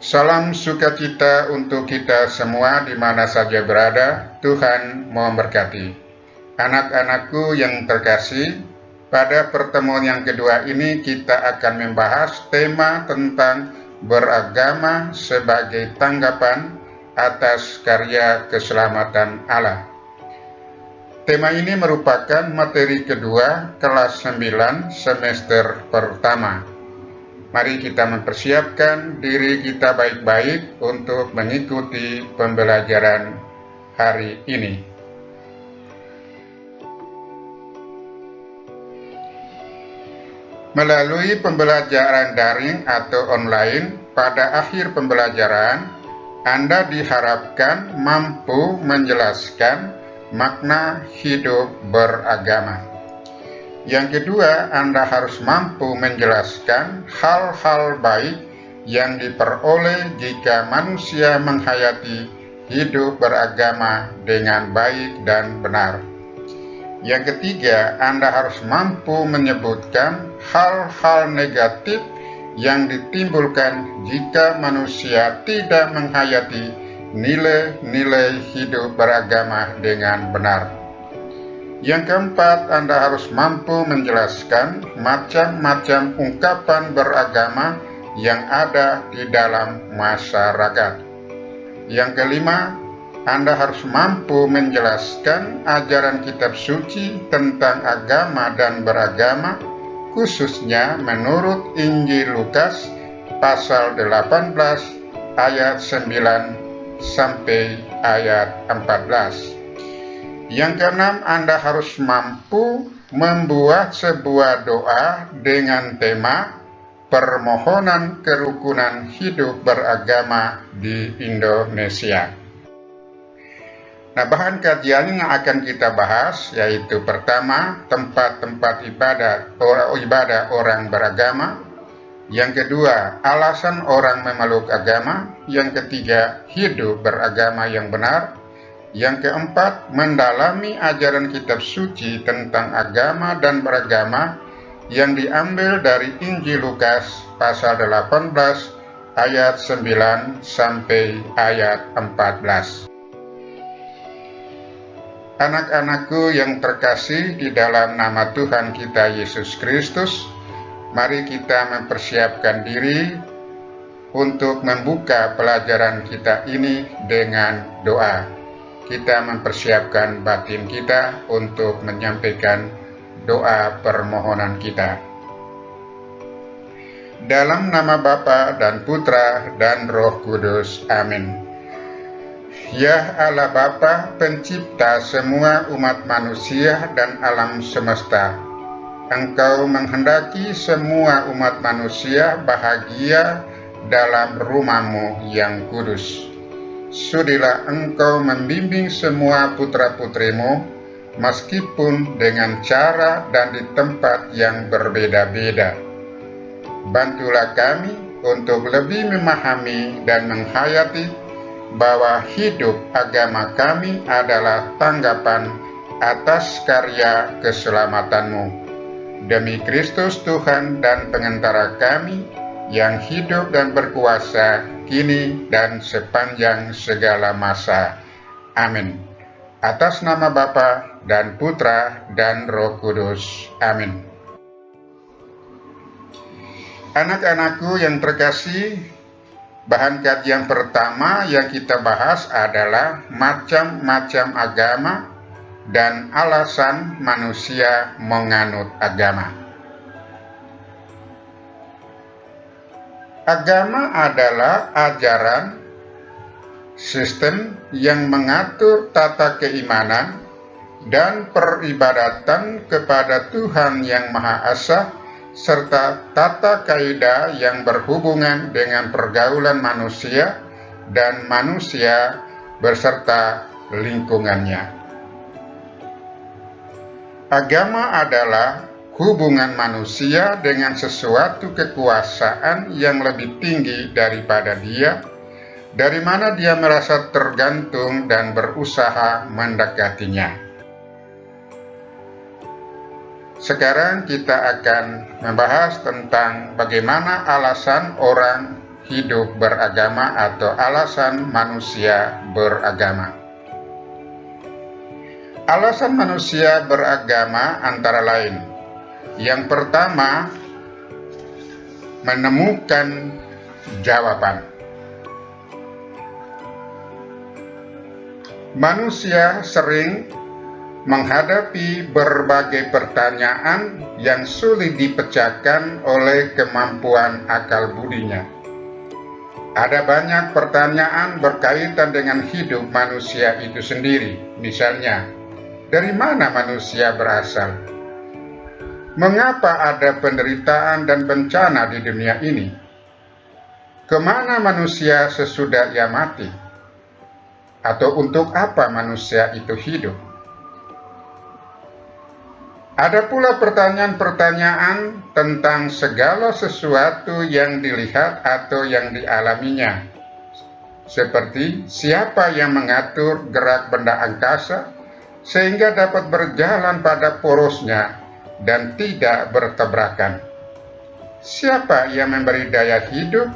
Salam sukacita untuk kita semua di mana saja berada. Tuhan memberkati. Anak-anakku yang terkasih, pada pertemuan yang kedua ini kita akan membahas tema tentang beragama sebagai tanggapan atas karya keselamatan Allah. Tema ini merupakan materi kedua kelas 9 semester pertama. Mari kita mempersiapkan diri kita baik-baik untuk mengikuti pembelajaran hari ini. Melalui pembelajaran daring atau online, pada akhir pembelajaran, Anda diharapkan mampu menjelaskan makna hidup beragama. Yang kedua, Anda harus mampu menjelaskan hal-hal baik yang diperoleh jika manusia menghayati hidup beragama dengan baik dan benar. Yang ketiga, Anda harus mampu menyebutkan hal-hal negatif yang ditimbulkan jika manusia tidak menghayati nilai-nilai hidup beragama dengan benar. Yang keempat, Anda harus mampu menjelaskan macam-macam ungkapan beragama yang ada di dalam masyarakat. Yang kelima, Anda harus mampu menjelaskan ajaran kitab suci tentang agama dan beragama, khususnya menurut Injil Lukas pasal 18 ayat 9 sampai ayat 14. Yang keenam, Anda harus mampu membuat sebuah doa dengan tema permohonan kerukunan hidup beragama di Indonesia. Nah, bahan kajian yang akan kita bahas yaitu pertama, tempat-tempat ibadah orang beragama. Yang kedua, alasan orang memeluk agama. Yang ketiga, hidup beragama yang benar. Yang keempat, mendalami ajaran kitab suci tentang agama dan beragama yang diambil dari Injil Lukas pasal 18 ayat 9 sampai ayat 14. Anak-anakku yang terkasih di dalam nama Tuhan kita Yesus Kristus, mari kita mempersiapkan diri untuk membuka pelajaran kita ini dengan doa. Kita mempersiapkan batin kita untuk menyampaikan doa permohonan kita. Dalam nama Bapa dan Putra dan Roh Kudus. Amin. Ya Allah Bapa, pencipta semua umat manusia dan alam semesta, Engkau menghendaki semua umat manusia bahagia dalam rumah-Mu yang kudus. Sudilah Engkau membimbing semua putra-putrimu, meskipun dengan cara dan di tempat yang berbeda-beda. Bantulah kami untuk lebih memahami dan menghayati bahwa hidup agama kami adalah tanggapan atas karya keselamatan-Mu. Demi Kristus Tuhan dan pengantara kami, yang hidup dan berkuasa kini dan sepanjang segala masa. Amin. Atas nama Bapa dan Putra dan Roh Kudus. Amin. Anak-anakku yang terkasih, bahan kajian pertama yang kita bahas adalah macam-macam agama dan alasan manusia menganut agama. Agama adalah ajaran, sistem yang mengatur tata keimanan dan peribadatan kepada Tuhan Yang Maha Esa, serta tata kaidah yang berhubungan dengan pergaulan manusia dan manusia beserta lingkungannya. Agama adalah hubungan manusia dengan sesuatu kekuasaan yang lebih tinggi daripada dia, dari mana dia merasa tergantung dan berusaha mendekatinya. Sekarang kita akan membahas tentang bagaimana alasan orang hidup beragama atau alasan manusia beragama. Alasan manusia beragama antara lain: yang pertama, menemukan jawaban. Manusia sering menghadapi berbagai pertanyaan yang sulit dipecahkan oleh kemampuan akal budinya. Ada banyak pertanyaan berkaitan dengan hidup manusia itu sendiri. Misalnya, dari mana manusia berasal? Mengapa ada penderitaan dan bencana di dunia ini? Kemana manusia sesudah ia mati? Atau untuk apa manusia itu hidup? Ada pula pertanyaan-pertanyaan tentang segala sesuatu yang dilihat atau yang dialaminya, seperti siapa yang mengatur gerak benda angkasa sehingga dapat berjalan pada porosnya dan tidak bertabrakan. Siapa yang memberi daya hidup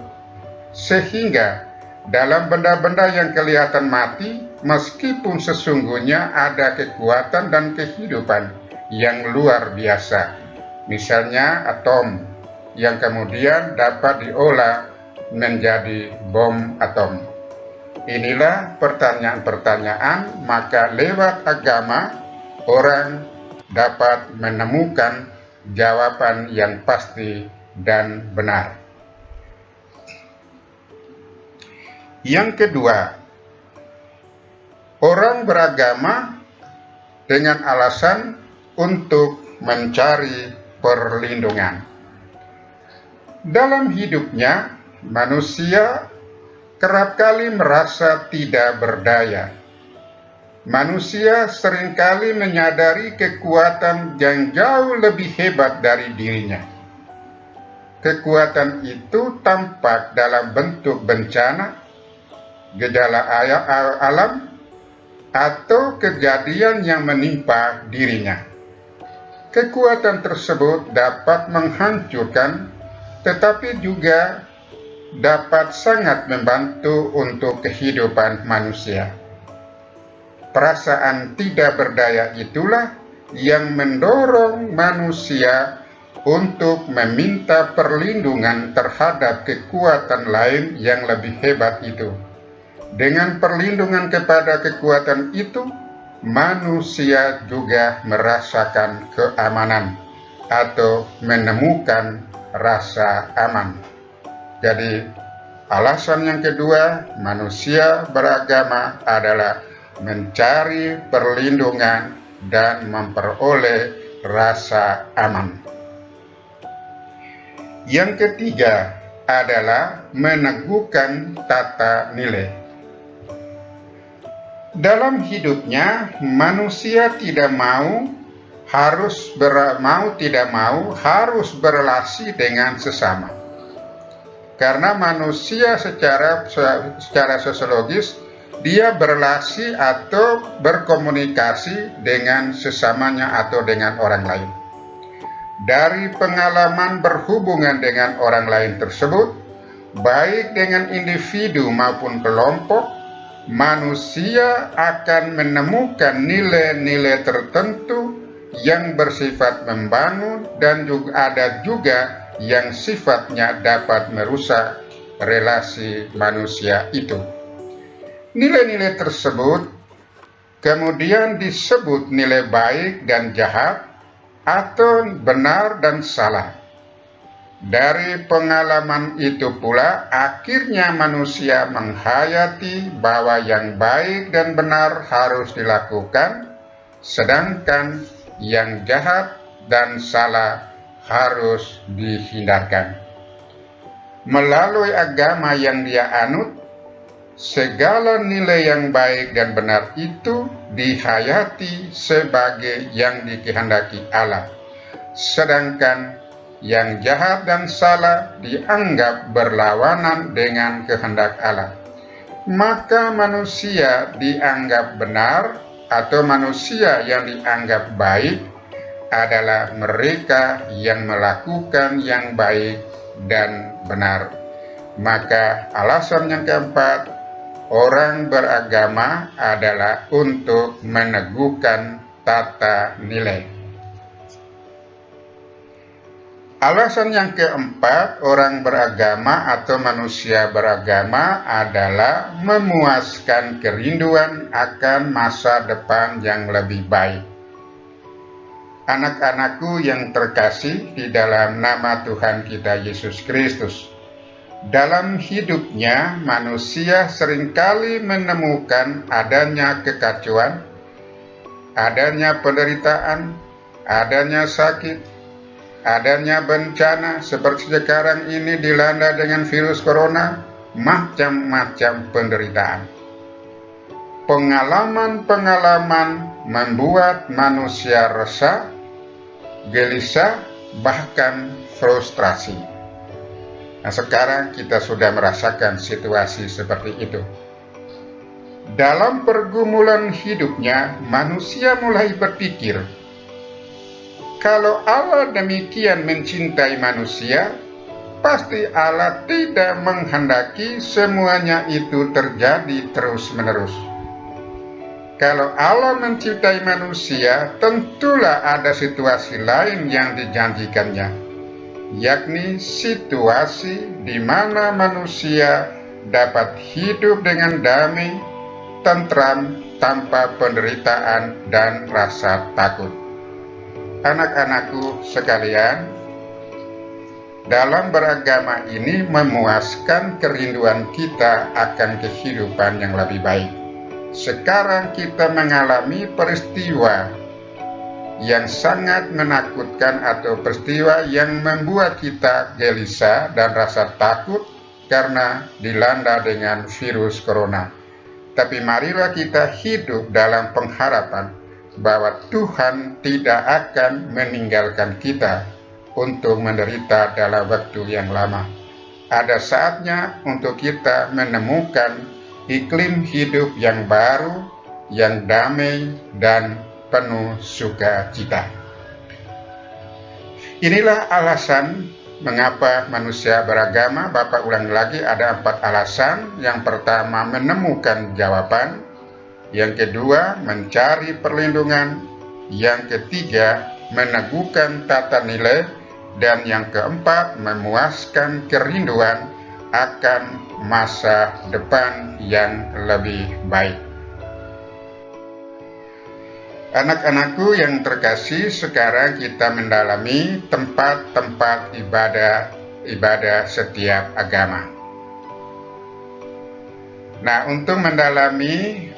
sehingga dalam benda-benda yang kelihatan mati, meskipun sesungguhnya ada kekuatan dan kehidupan yang luar biasa, misalnya atom yang kemudian dapat diolah menjadi bom atom. Inilah pertanyaan-pertanyaan, maka lewat agama orang dapat menemukan jawaban yang pasti dan benar. Yang kedua, orang beragama dengan alasan untuk mencari perlindungan. Dalam hidupnya, manusia kerap kali merasa tidak berdaya. Manusia seringkali menyadari kekuatan yang jauh lebih hebat dari dirinya. Kekuatan itu tampak dalam bentuk bencana, gejala alam, atau kejadian yang menimpa dirinya. Kekuatan tersebut dapat menghancurkan, tetapi juga dapat sangat membantu untuk kehidupan manusia. Perasaan tidak berdaya itulah yang mendorong manusia untuk meminta perlindungan terhadap kekuatan lain yang lebih hebat itu. Dengan perlindungan kepada kekuatan itu, manusia juga merasakan keamanan atau menemukan rasa aman. Jadi, alasan yang kedua manusia beragama adalah mencari perlindungan dan memperoleh rasa aman. Yang ketiga adalah meneguhkan tata nilai. Dalam hidupnya, manusia harus berrelasi dengan sesama. Karena manusia secara sosiologis, dia berrelasi atau berkomunikasi dengan sesamanya atau dengan orang lain. Dari pengalaman berhubungan dengan orang lain tersebut, baik dengan individu maupun kelompok, manusia akan menemukan nilai-nilai tertentu yang bersifat membangun dan juga ada yang sifatnya dapat merusak relasi manusia itu. Nilai-nilai tersebut kemudian disebut nilai baik dan jahat atau benar dan salah. Dari pengalaman itu pula, akhirnya manusia menghayati bahwa yang baik dan benar harus dilakukan, sedangkan yang jahat dan salah harus dihindarkan. Melalui agama yang dia anut, segala nilai yang baik dan benar itu dihayati sebagai yang dikehendaki Allah, sedangkan yang jahat dan salah dianggap berlawanan dengan kehendak Allah. Maka manusia dianggap benar atau manusia yang dianggap baik adalah mereka yang melakukan yang baik dan benar. Maka alasan yang keempat, orang beragama adalah untuk meneguhkan tata nilai. Alasan yang keempat, orang beragama atau manusia beragama adalah memuaskan kerinduan akan masa depan yang lebih baik. Anak-anakku yang terkasih di dalam nama Tuhan kita Yesus Kristus, dalam hidupnya manusia seringkali menemukan adanya kekacauan, adanya penderitaan, adanya sakit, adanya bencana seperti sekarang ini dilanda dengan virus corona, macam-macam penderitaan. Pengalaman-pengalaman membuat manusia resah, gelisah, bahkan frustrasi. Nah, sekarang kita sudah merasakan situasi seperti itu. Dalam pergumulan hidupnya, manusia mulai berpikir, kalau Allah demikian mencintai manusia, pasti Allah tidak menghendaki semuanya itu terjadi terus-menerus. Kalau Allah mencintai manusia, tentulah ada situasi lain yang dijanjikannya, yakni situasi di mana manusia dapat hidup dengan damai, tentram, tanpa penderitaan dan rasa takut. Anak-anakku sekalian, dalam beragama ini memuaskan kerinduan kita akan kehidupan yang lebih baik. Sekarang kita mengalami peristiwa yang sangat menakutkan atau peristiwa yang membuat kita gelisah dan rasa takut karena dilanda dengan virus corona. Tapi marilah kita hidup dalam pengharapan bahwa Tuhan tidak akan meninggalkan kita untuk menderita dalam waktu yang lama. Ada saatnya untuk kita menemukan iklim hidup yang baru, yang damai, dan penuh sukacita. Inilah alasan mengapa manusia beragama. Bapak ulang lagi, ada 4 alasan. Yang pertama, menemukan jawaban. Yang kedua, mencari perlindungan. Yang ketiga, meneguhkan tata nilai. Dan yang keempat, memuaskan kerinduan akan masa depan yang lebih baik. Anak-anakku yang terkasih, sekarang kita mendalami tempat-tempat ibadah setiap agama. Nah, untuk mendalami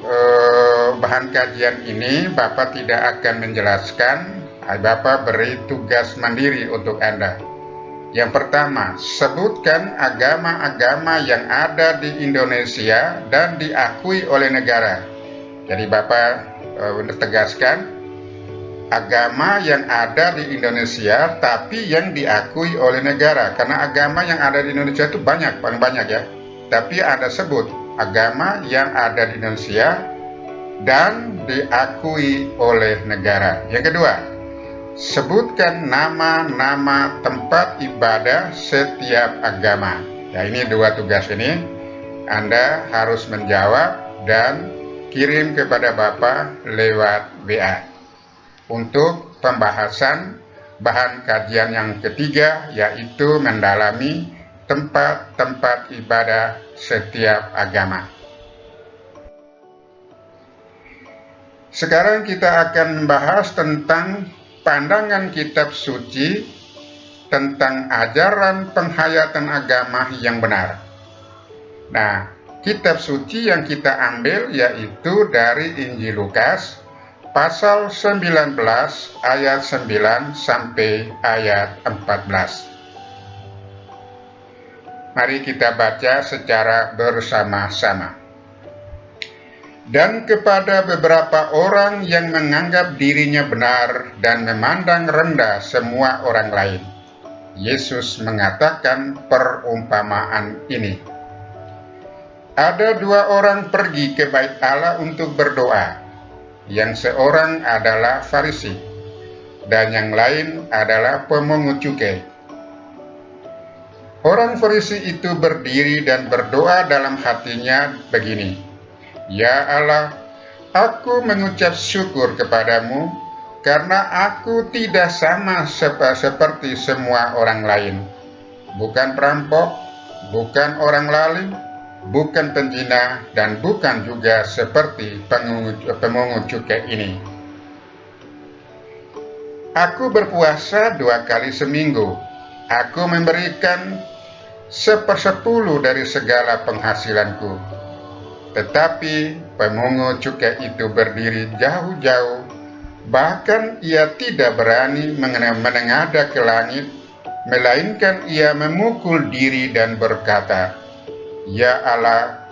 bahan kajian ini, Bapak tidak akan menjelaskan, Bapak beri tugas mandiri untuk Anda. Yang pertama, sebutkan agama-agama yang ada di Indonesia dan diakui oleh negara. Jadi Bapak tegaskan, agama yang ada di Indonesia tapi yang diakui oleh negara. Karena agama yang ada di Indonesia itu banyak, paling banyak ya. Tapi Anda sebut agama yang ada di Indonesia dan diakui oleh negara. Yang kedua, sebutkan nama-nama tempat ibadah setiap agama. Ya, ini 2 tugas ini. Anda harus menjawab dan kirim kepada Bapak lewat WA. Untuk pembahasan bahan kajian yang ketiga, yaitu mendalami tempat-tempat ibadah setiap agama. Sekarang kita akan membahas tentang pandangan kitab suci tentang ajaran penghayatan agama yang benar. Nah, kitab suci yang kita ambil yaitu dari Injil Lukas pasal 19 ayat 9 sampai ayat 14. Mari kita baca secara bersama-sama. Dan kepada beberapa orang yang menganggap dirinya benar dan memandang rendah semua orang lain, Yesus mengatakan perumpamaan ini. Ada 2 orang pergi ke bait Allah untuk berdoa. Yang seorang adalah Farisi dan yang lain adalah pemungut cukai. Orang Farisi itu berdiri dan berdoa dalam hatinya begini, "Ya Allah, aku mengucap syukur kepadamu karena aku tidak sama seperti semua orang lain. Bukan perampok, bukan orang lalim, bukan penzina, dan bukan juga seperti pemungut cukai ini. Aku berpuasa 2 kali seminggu. Aku memberikan 1/10 dari segala penghasilanku." Tetapi pemungut cukai itu berdiri jauh-jauh, bahkan ia tidak berani menengadah ke langit, melainkan ia memukul diri dan berkata, "Ya Allah,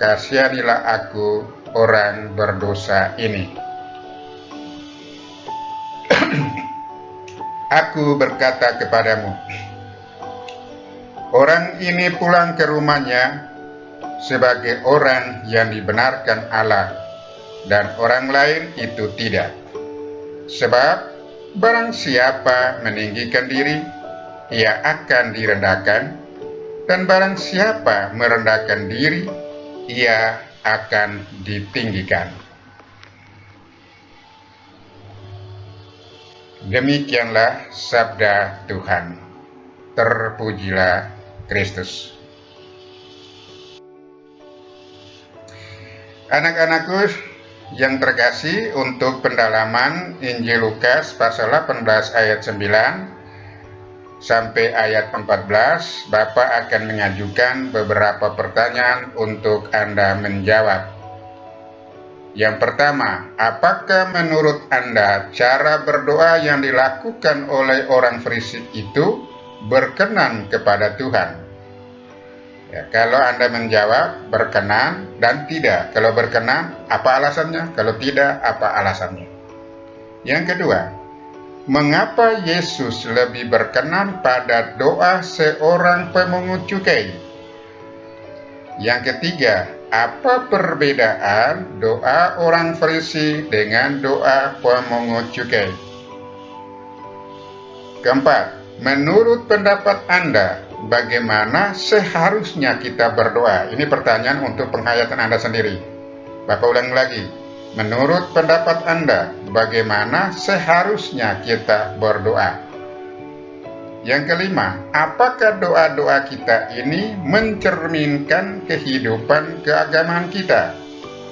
kasihanilah aku, orang berdosa ini." Aku berkata kepadamu, orang ini pulang ke rumahnya sebagai orang yang dibenarkan Allah, dan orang lain itu tidak. Sebab barang siapa meninggikan diri, ia akan direndahkan, dan barang siapa merendahkan diri, ia akan ditinggikan. Demikianlah sabda Tuhan. Terpujilah Kristus. Anak-anakku yang terkasih, untuk pendalaman Injil Lukas pasal 18 ayat 9 sampai ayat 14, Bapak akan mengajukan beberapa pertanyaan untuk Anda menjawab. Yang pertama, apakah menurut Anda cara berdoa yang dilakukan oleh orang Farisi itu berkenan kepada Tuhan? Ya, kalau Anda menjawab berkenan dan tidak. Kalau berkenan, apa alasannya? Kalau tidak, apa alasannya? Yang kedua, mengapa Yesus lebih berkenan pada doa seorang pemungut cukai? Yang ketiga, apa perbedaan doa orang Farisi dengan doa pemungut cukai? Keempat, menurut pendapat Anda, bagaimana seharusnya kita berdoa? Ini pertanyaan untuk penghayatan Anda sendiri. Bapak ulang lagi. Menurut pendapat Anda, bagaimana seharusnya kita berdoa? Yang kelima, apakah doa-doa kita ini mencerminkan kehidupan keagamaan kita?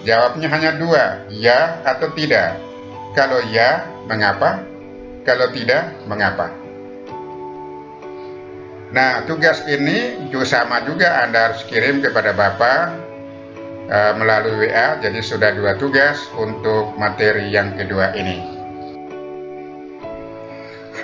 Jawabnya hanya 2, ya atau tidak. Kalau ya, mengapa? Kalau tidak, mengapa? Nah, tugas ini sama juga Anda harus kirim kepada Bapak melalui WA, jadi sudah 2 tugas untuk materi yang kedua ini.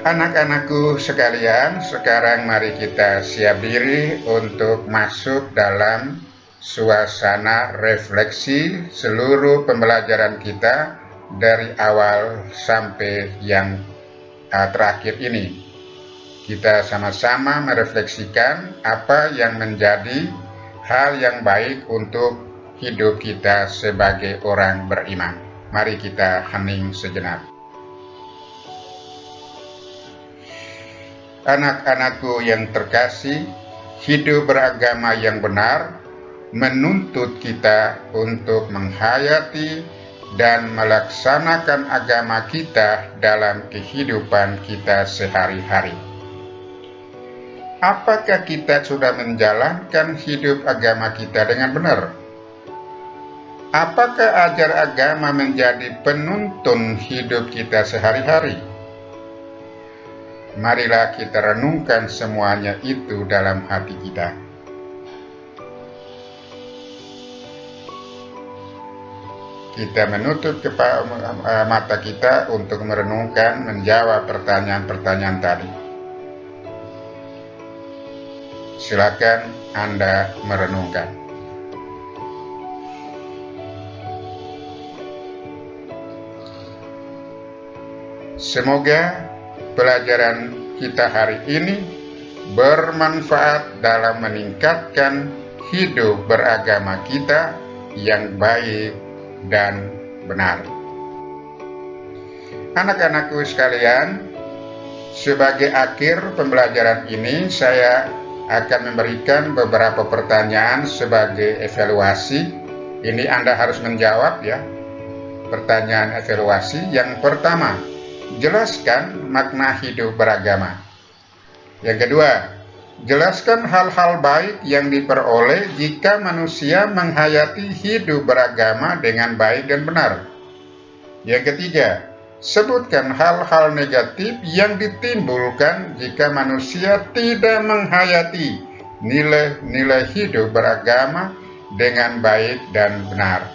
Anak-anakku sekalian, sekarang mari kita siap diri untuk masuk dalam suasana refleksi seluruh pembelajaran kita dari awal sampai yang terakhir ini. Kita sama-sama merefleksikan apa yang menjadi hal yang baik untuk hidup kita sebagai orang beriman. Mari kita hening sejenak. Anak-anakku yang terkasih, hidup beragama yang benar menuntut kita untuk menghayati dan melaksanakan agama kita dalam kehidupan kita sehari-hari. Apakah kita sudah menjalankan hidup agama kita dengan benar? Apakah ajar agama menjadi penuntun hidup kita sehari-hari? Marilah kita renungkan semuanya itu dalam hati kita. Kita menutup mata kita untuk merenungkan, menjawab pertanyaan-pertanyaan tadi. Silakan Anda merenungkan. Semoga pelajaran kita hari ini bermanfaat dalam meningkatkan hidup beragama kita yang baik dan benar. Anak-anakku sekalian, sebagai akhir pembelajaran ini saya akan memberikan beberapa pertanyaan sebagai evaluasi. Ini Anda harus menjawab ya. Pertanyaan evaluasi yang pertama, jelaskan makna hidup beragama. Yang kedua, jelaskan hal-hal baik yang diperoleh jika manusia menghayati hidup beragama dengan baik dan benar. Yang ketiga, sebutkan hal-hal negatif yang ditimbulkan jika manusia tidak menghayati nilai-nilai hidup beragama dengan baik dan benar.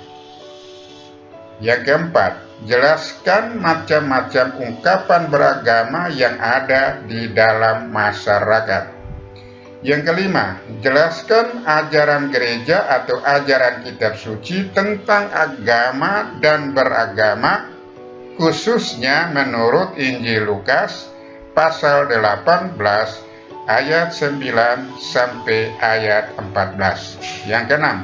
Yang keempat, jelaskan macam-macam ungkapan beragama yang ada di dalam masyarakat. Yang kelima, jelaskan ajaran gereja atau ajaran kitab suci tentang agama dan beragama, khususnya menurut Injil Lukas pasal 18 ayat 9 sampai ayat 14. Yang keenam,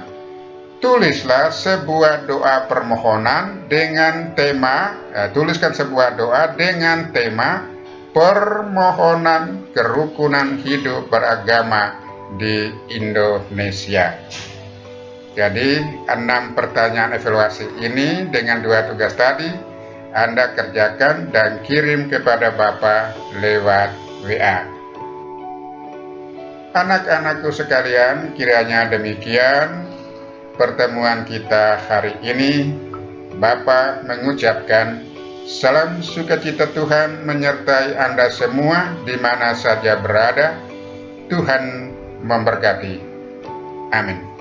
tulislah sebuah doa permohonan dengan tema, tuliskan sebuah doa dengan tema permohonan kerukunan hidup beragama di Indonesia. Jadi 6 pertanyaan evaluasi ini dengan 2 tugas tadi Anda kerjakan dan kirim kepada Bapak lewat WA. Anak-anakku sekalian, kiranya demikian pertemuan kita hari ini. Bapa mengucapkan salam sukacita Tuhan menyertai Anda semua di mana saja berada. Tuhan memberkati. Amin.